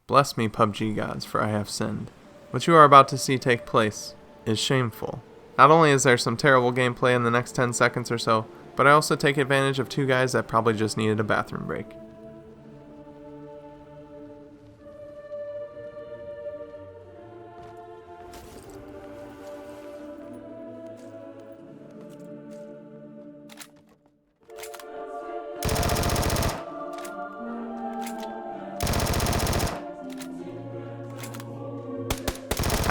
Bless me, PUBG gods, for I have sinned. What you are about to see take place is shameful. Not only is there some terrible gameplay in the next 10 seconds or so, but I also take advantage of two guys that probably just needed a bathroom break.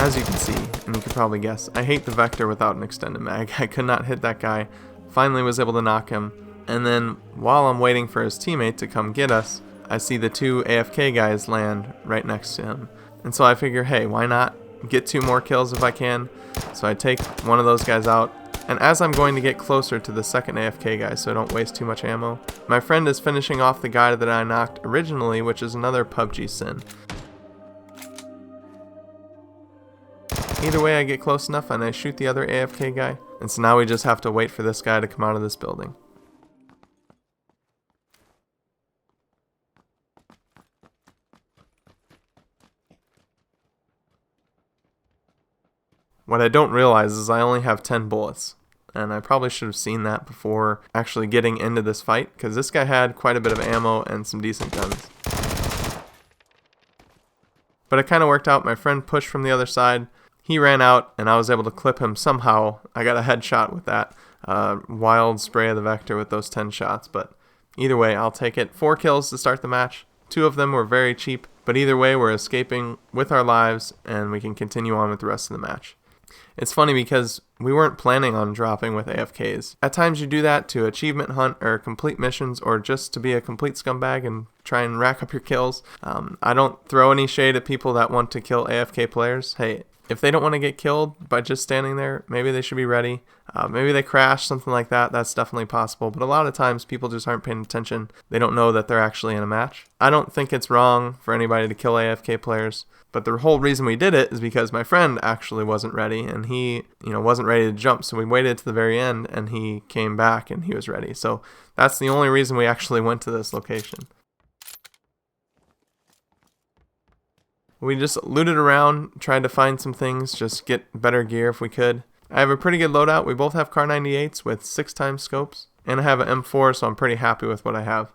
As you can see, and you can probably guess, I hate the Vector without an extended mag. I could not hit that guy, finally was able to knock him, and then while I'm waiting for his teammate to come get us, I see the two AFK guys land right next to him. And so I figure, hey, why not get 2 more kills if I can? So I take one of those guys out, and as I'm going to get closer to the second AFK guy so I don't waste too much ammo, my friend is finishing off the guy that I knocked originally, which is another PUBG sin. Either way, I get close enough and I shoot the other AFK guy, and so now we just have to wait for this guy to come out of this building. What I don't realize is I only have 10 bullets, and I probably should have seen that before actually getting into this fight, because this guy had quite a bit of ammo and some decent guns. But it kind of worked out. My friend pushed from the other side. He ran out, and I was able to clip him somehow. I got a headshot with that wild spray of the Vector with those 10 shots. But either way, I'll take it. 4 kills to start the match. 2 of them were very cheap. But either way, we're escaping with our lives, and we can continue on with the rest of the match. It's funny because we weren't planning on dropping with AFKs. At times you do that to achievement hunt or complete missions or just to be a complete scumbag and try and rack up your kills. I don't throw any shade at people that want to kill AFK players. Hey, if they don't want to get killed by just standing there, maybe they should be ready. Maybe they crash, something like that. That's definitely possible. But a lot of times people just aren't paying attention. They don't know that they're actually in a match. I don't think it's wrong for anybody to kill AFK players. But the whole reason we did it is because my friend actually wasn't ready, and he, wasn't ready to jump. So we waited to the very end, and he came back, and he was ready. So that's the only reason we actually went to this location. We just looted around, tried to find some things, just get better gear if we could. I have a pretty good loadout. We both have Kar 98s with 6x scopes, and I have an M4, so I'm pretty happy with what I have.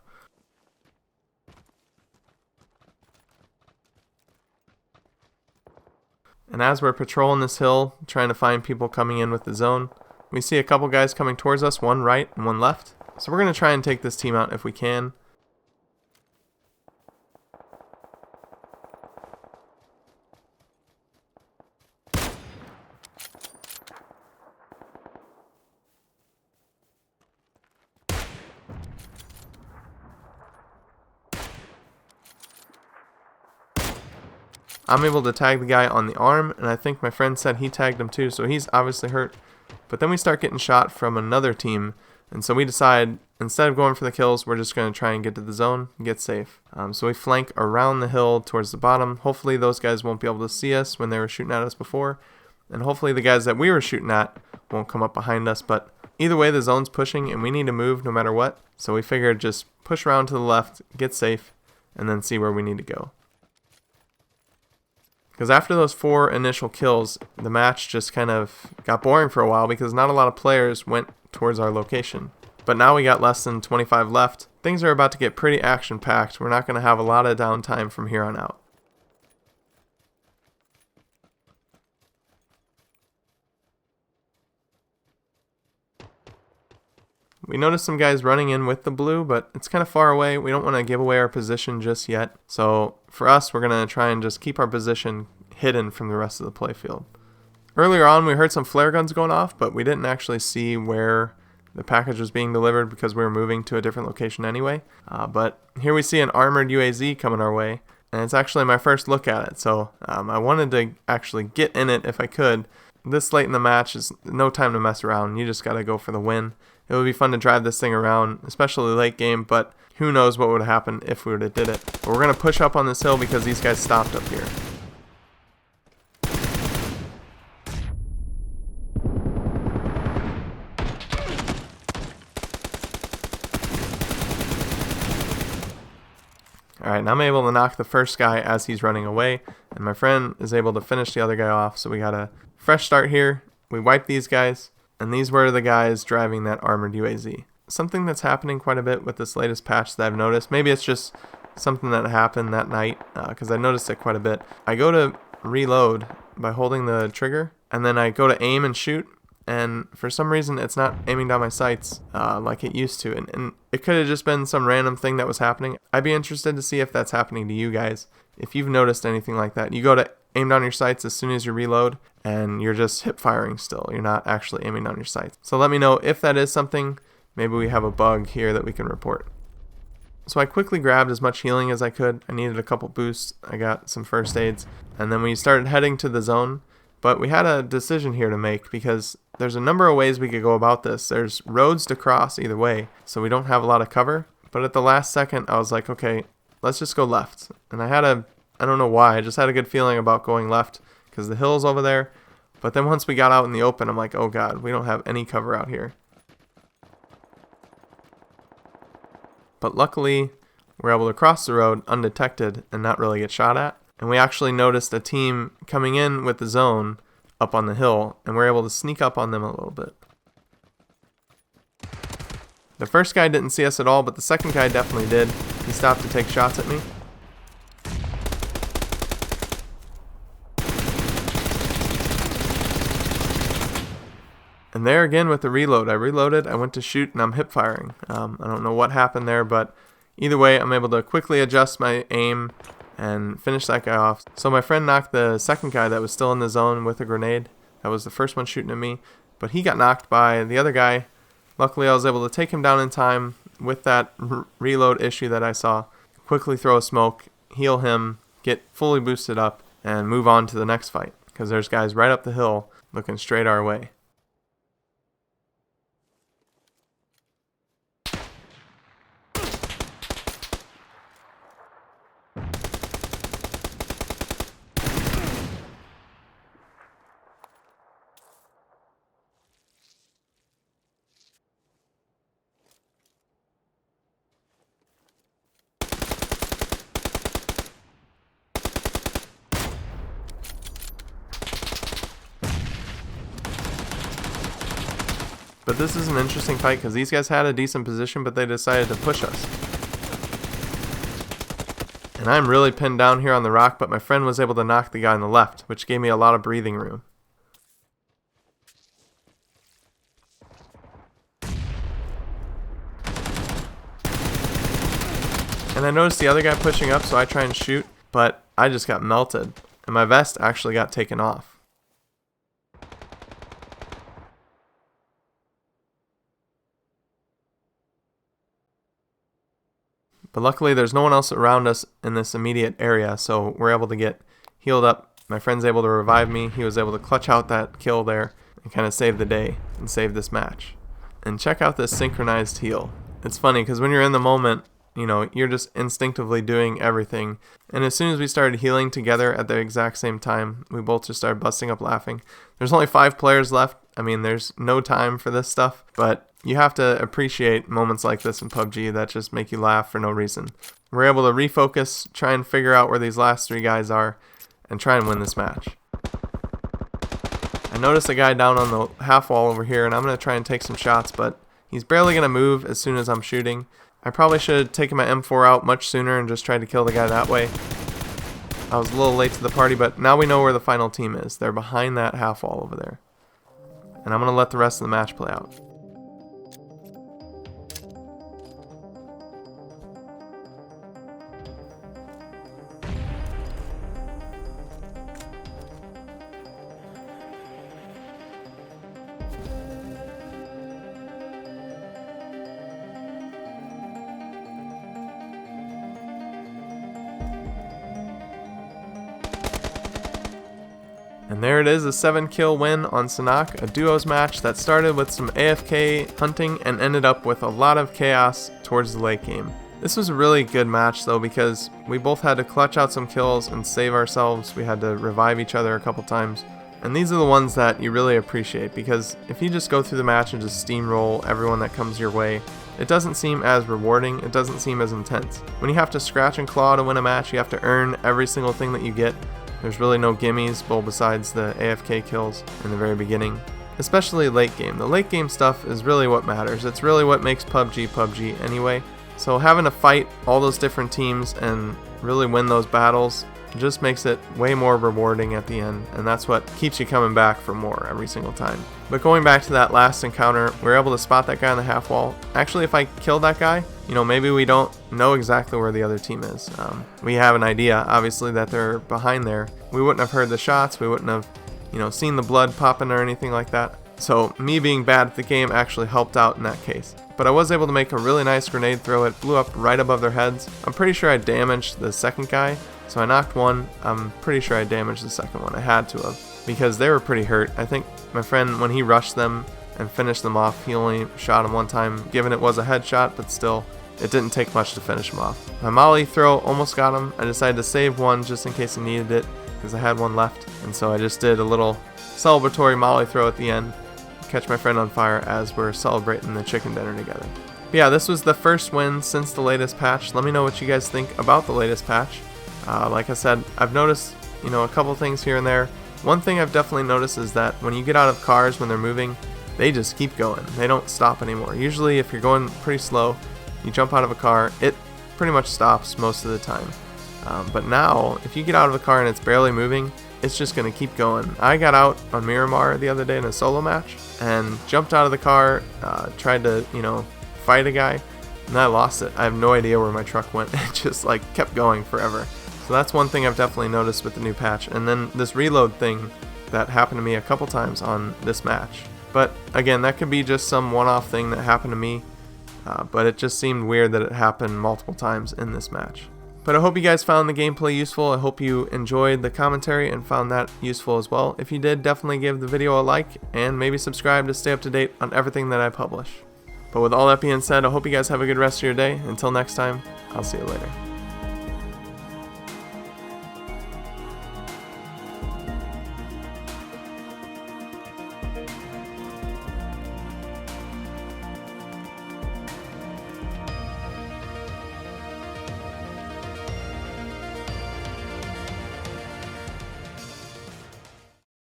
And as we're patrolling this hill, trying to find people coming in with the zone, we see a couple guys coming towards us, one right and one left. So we're going to try and take this team out if we can. I'm able to tag the guy on the arm, and I think my friend said he tagged him too, so he's obviously hurt. But then we start getting shot from another team, and so we decide, instead of going for the kills, we're just going to try and get to the zone and get safe. So we flank around the hill towards the bottom. Hopefully those guys won't be able to see us when they were shooting at us before, and hopefully the guys that we were shooting at won't come up behind us. But either way, the zone's pushing, and we need to move no matter what. So we figured just push around to the left, get safe, and then see where we need to go. Because after those 4 initial kills, the match just kind of got boring for a while because not a lot of players went towards our location. But now we got less than 25 left. Things are about to get pretty action-packed. We're not going to have a lot of downtime from here on out. We noticed some guys running in with the blue, but it's kind of far away. We don't want to give away our position just yet. So for us, we're going to try and just keep our position hidden from the rest of the playfield. Earlier on, we heard some flare guns going off, but we didn't actually see where the package was being delivered because we were moving to a different location anyway. But here we see an armored UAZ coming our way, and it's actually my first look at it. So I wanted to actually get in it if I could. This late in the match is no time to mess around. You just got to go for the win. It would be fun to drive this thing around, especially late game, but who knows what would have happened if we would have did it. But we're going to push up on this hill because these guys stopped up here. Alright, and I'm able to knock the first guy as he's running away, and my friend is able to finish the other guy off, so we got a fresh start here. We wiped these guys, and these were the guys driving that armored UAZ. Something that's happening quite a bit with this latest patch that I've noticed, maybe it's just something that happened that night, because I noticed it quite a bit. I go to reload by holding the trigger, and then I go to aim and shoot, and for some reason it's not aiming down my sights like it used to, and it could have just been some random thing that was happening. I'd be interested to see if that's happening to you guys. If you've noticed anything like that, you go to aim down your sights as soon as you reload, and you're just hip firing still. You're not actually aiming down your sights. So let me know if that is something. Maybe we have a bug here that we can report. So I quickly grabbed as much healing as I could. I needed a couple boosts. I got some first aids. And then we started heading to the zone. But we had a decision here to make because there's a number of ways we could go about this. There's roads to cross either way, so we don't have a lot of cover. But at the last second, I was like, okay, let's just go left. And I don't know why, I just had a good feeling about going left because the hill's over there. But then once we got out in the open, I'm like, oh God, we don't have any cover out here. But luckily, we're able to cross the road undetected and not really get shot at. And we actually noticed a team coming in with the zone up on the hill, and we're able to sneak up on them a little bit. The first guy didn't see us at all, but the second guy definitely did. He stopped to take shots at me. And there again with the reload. I reloaded, I went to shoot, and I'm hip firing. I don't know what happened there, but either way, I'm able to quickly adjust my aim and finish that guy off. So my friend knocked the second guy that was still in the zone with a grenade. That was the first one shooting at me, but he got knocked by the other guy. Luckily, I was able to take him down in time with that reload issue that I saw. Quickly throw a smoke, heal him, get fully boosted up, and move on to the next fight, because there's guys right up the hill looking straight our way. But this is an interesting fight because these guys had a decent position, but they decided to push us. And I'm really pinned down here on the rock, but my friend was able to knock the guy on the left, which gave me a lot of breathing room. And I noticed the other guy pushing up, so I try and shoot, but I just got melted, and my vest actually got taken off. But luckily there's no one else around us in this immediate area, so we're able to get healed up. My friend's able to revive me. He was able to clutch out that kill there and kind of save the day and save this match. And check out this synchronized heal. It's funny because when you're in the moment, you know, you're just instinctively doing everything. And as soon as we started healing together at the exact same time, we both just started busting up laughing. There's only 5 players left. I mean, there's no time for this stuff, but you have to appreciate moments like this in PUBG that just make you laugh for no reason. We're able to refocus, try and figure out where these last 3 guys are, and try and win this match. I noticed a guy down on the half wall over here, and I'm going to try and take some shots, but he's barely going to move as soon as I'm shooting. I probably should have taken my M4 out much sooner and just tried to kill the guy that way. I was a little late to the party, but now we know where the final team is. They're behind that half wall over there. And I'm going to let the rest of the match play out. And there it is, a 7-kill win on Sanhok, a duos match that started with some AFK hunting and ended up with a lot of chaos towards the late game. This was a really good match though because we both had to clutch out some kills and save ourselves. We had to revive each other a couple times. And these are the ones that you really appreciate because if you just go through the match and just steamroll everyone that comes your way, it doesn't seem as rewarding, it doesn't seem as intense. When you have to scratch and claw to win a match, you have to earn every single thing that you get. There's really no gimmies, well, besides the AFK kills in the very beginning. Especially late game. The late game stuff is really what matters. It's really what makes PUBG PUBG anyway. So having to fight all those different teams and really win those battles just makes it way more rewarding at the end, and that's what keeps you coming back for more every single time. But going back to that last encounter, we were able to spot that guy on the half wall. Actually, if I killed that guy, maybe we don't know exactly where the other team is. We have an idea, obviously, that they're behind there. We wouldn't have heard the shots, we wouldn't have seen the blood popping or anything like that. So me being bad at the game actually helped out in that case. But I was able to make a really nice grenade throw. It blew up right above their heads. I'm pretty sure I damaged the second guy. So I knocked one. I'm pretty sure I damaged the second one. I had to have, because they were pretty hurt. I think my friend, when he rushed them and finished them off, he only shot him one time, given it was a headshot, but still, it didn't take much to finish him off. My molly throw almost got him. I decided to save one just in case he needed it, because I had one left. And so I just did a little celebratory molly throw at the end, catch my friend on fire as we're celebrating the chicken dinner together. But yeah, this was the first win since the latest patch. Let me know what you guys think about the latest patch. Like I said, I've noticed, a couple things here and there. One thing I've definitely noticed is that when you get out of cars when they're moving, they just keep going. They don't stop anymore. Usually if you're going pretty slow, you jump out of a car, it pretty much stops most of the time. But now, if you get out of a car and it's barely moving, it's just going to keep going. I got out on Miramar the other day in a solo match and jumped out of the car, tried to, fight a guy, and I lost it. I have no idea where my truck went. It just kept going forever. So that's one thing I've definitely noticed with the new patch. And then this reload thing that happened to me a couple times on this match. But again, that could be just some one-off thing that happened to me. But it just seemed weird that it happened multiple times in this match. But I hope you guys found the gameplay useful. I hope you enjoyed the commentary and found that useful as well. If you did, definitely give the video a like and maybe subscribe to stay up to date on everything that I publish. But with all that being said, I hope you guys have a good rest of your day. Until next time, I'll see you later.